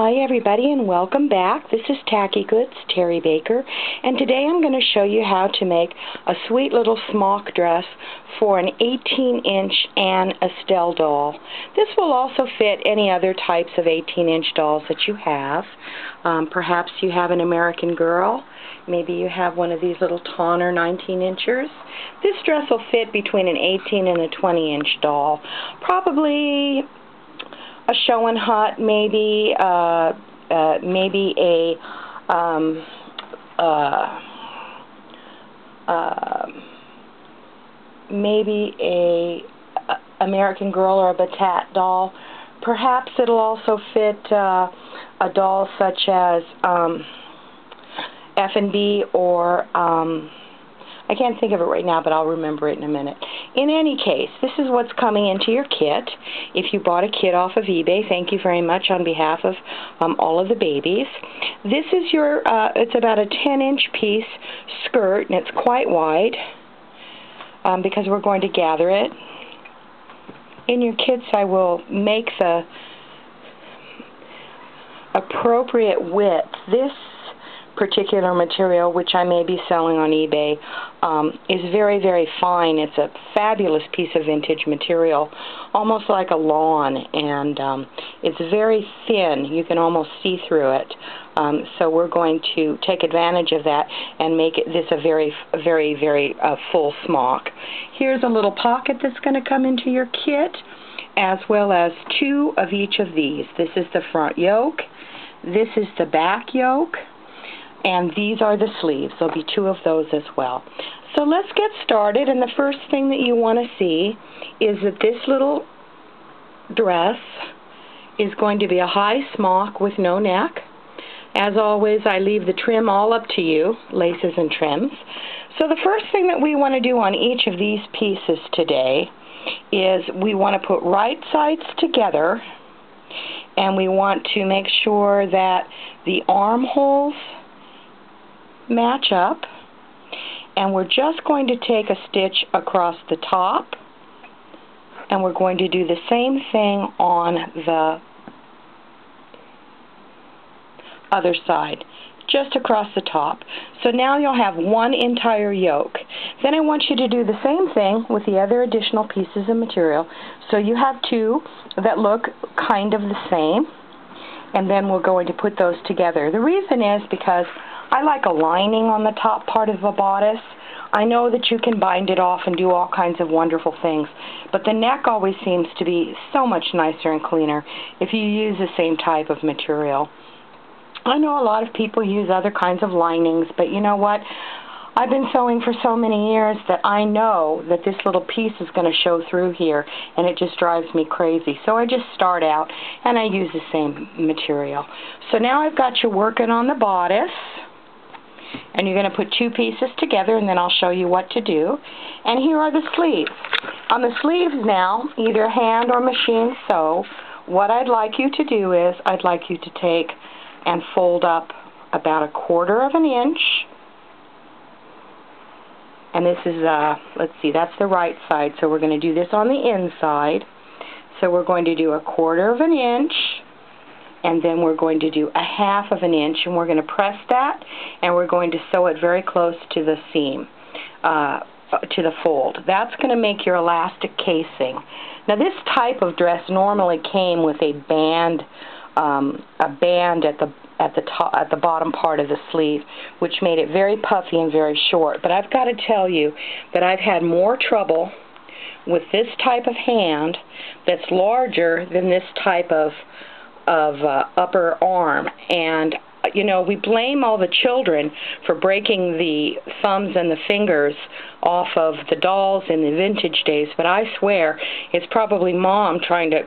Hi everybody and welcome back. This is Tackygoods, Terri Baker, and today I'm going to show you how to make a sweet little smock dress for an 18-inch Anne Estelle doll. This will also fit any other types of 18-inch dolls that you have. Perhaps you have an American Girl. Maybe you have one of these little Tonner 19-inchers. This dress will fit between an 18 and a 20-inch doll. Probably a show and hut, maybe maybe a American Girl or a Batat doll. Perhaps it'll also fit a doll such as F&B or I can't think of it right now, but I'll remember it in a minute. In any case, this is what's coming into your kit. If you bought a kit off of eBay, thank you very much on behalf of all of the babies. This is your, it's about a 10-inch piece skirt, and it's quite wide because we're going to gather it. In your kits, I will make the appropriate width. This particular material, which I may be selling on eBay, is very, very fine. It's a fabulous piece of vintage material, almost like a lawn, and it's very thin. You can almost see through it. So we're going to take advantage of that and make this a very, very full smock. Here's a little pocket that's going to come into your kit, as well as two of each of these. This is the front yoke. This is the back yoke. And these are the sleeves. There'll be two of those as well. So let's get started, and the first thing that you want to see is that this little dress is going to be a high smock with no neck. As always, I leave the trim all up to you, laces and trims. So the first thing that we want to do on each of these pieces today is we want to put right sides together, and we want to make sure that the armholes match up, and we're just going to take a stitch across the top, and we're going to do the same thing on the other side, just across the top. So now you'll have one entire yoke. Then I want you to do the same thing with the other additional pieces of material. So you have two that look kind of the same, and then we're going to put those together. The reason is because I like a lining on the top part of a bodice. I know that you can bind it off and do all kinds of wonderful things, but the neck always seems to be so much nicer and cleaner if you use the same type of material. I know a lot of people use other kinds of linings, but you know what? I've been sewing for so many years that I know that this little piece is going to show through here, and it just drives me crazy. So I just start out and I use the same material. So now I've got you working on the bodice, and you're going to put two pieces together, and then I'll show you what to do. And here are the sleeves. On the sleeves now, either hand or machine sew, what I'd like you to do is I'd like you to take and fold up about 1/4 of an inch. And this is, let's see, that's the right side, so we're going to do this on the inside. So we're going to do 1/4 of an inch, and then we're going to do 1/2 of an inch, and we're going to press that, and we're going to sew it very close to the seam, to the fold. That's going to make your elastic casing. Now this type of dress normally came with a band at the bottom part of the sleeve, which made it very puffy and very short. But I've got to tell you that I've had more trouble with this type of hand that's larger than this type of upper arm. And you know, we blame all the children for breaking the thumbs and the fingers off of the dolls in the vintage days, but I swear it's probably Mom trying to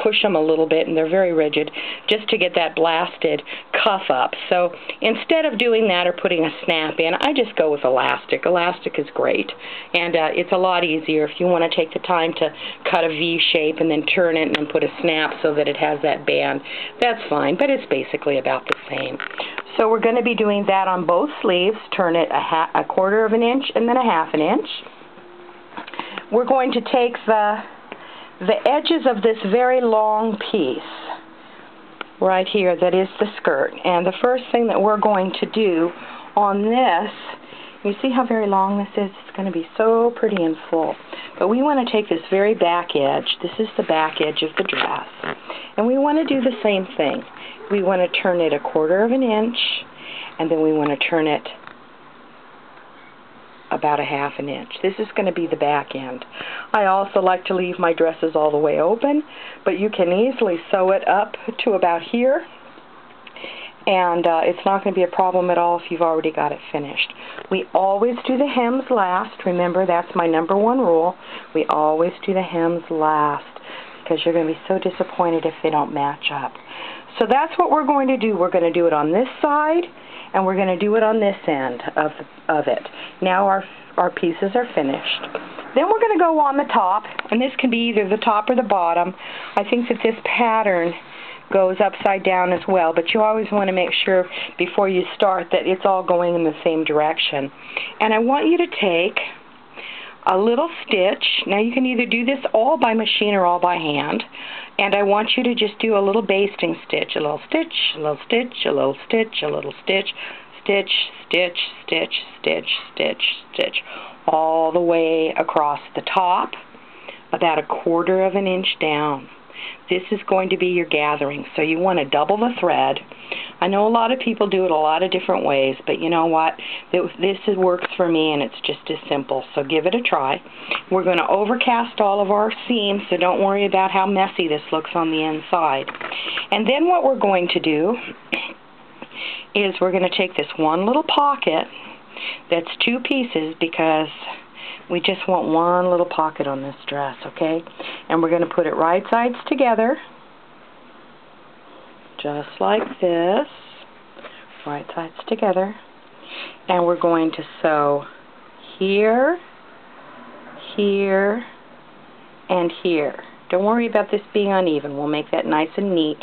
push them a little bit, and they're very rigid, just to get that blasted cuff up. So instead of doing that or putting a snap in, I just go with elastic. Elastic is great, and it's a lot easier if you want to take the time to cut a V shape and then turn it and then put a snap so that it has that band. That's fine, but it's basically about the same. So we're going to be doing that on both sleeves. Turn it 1/4 of an inch and then 1/2 an inch. We're going to take the edges of this very long piece, right here that is the skirt. And the first thing that we're going to do on this, you see how very long this is? It's going to be so pretty and full. But we want to take this very back edge. This is the back edge of the dress. And we want to do the same thing. We want to turn it 1/4 of an inch, and then we want to turn it about 1/2 an inch. This is going to be the back end. I also like to leave my dresses all the way open, but you can easily sew it up to about here, and it's not going to be a problem at all if you've already got it finished. We always do the hems last. Remember, that's my #1 rule. We always do the hems last, because you're going to be so disappointed if they don't match up. So that's what we're going to do. We're going to do it on this side, and we're going to do it on this end of it. Now our pieces are finished. Then we're going to go on the top, and this can be either the top or the bottom. I think that this pattern goes upside down as well, but you always want to make sure before you start that it's all going in the same direction. And I want you to take a little stitch. Now you can either do this all by machine or all by hand, and I want you to just do a little basting stitch, a little stitch, a little stitch, a little stitch, a little stitch, stitch, stitch, stitch, stitch, stitch, stitch, all the way across the top, about 1/4 of an inch down. This is going to be your gathering, so you want to double the thread. I know a lot of people do it a lot of different ways, but you know what? This works for me, and it's just as simple, so give it a try. We're going to overcast all of our seams, so don't worry about how messy this looks on the inside. And then what we're going to do is we're going to take this one little pocket that's 2 pieces, because we just want one little pocket on this dress, okay? And we're going to put it right sides together, just like this, right sides together. And we're going to sew here, here, and here. Don't worry about this being uneven. We'll make that nice and neat.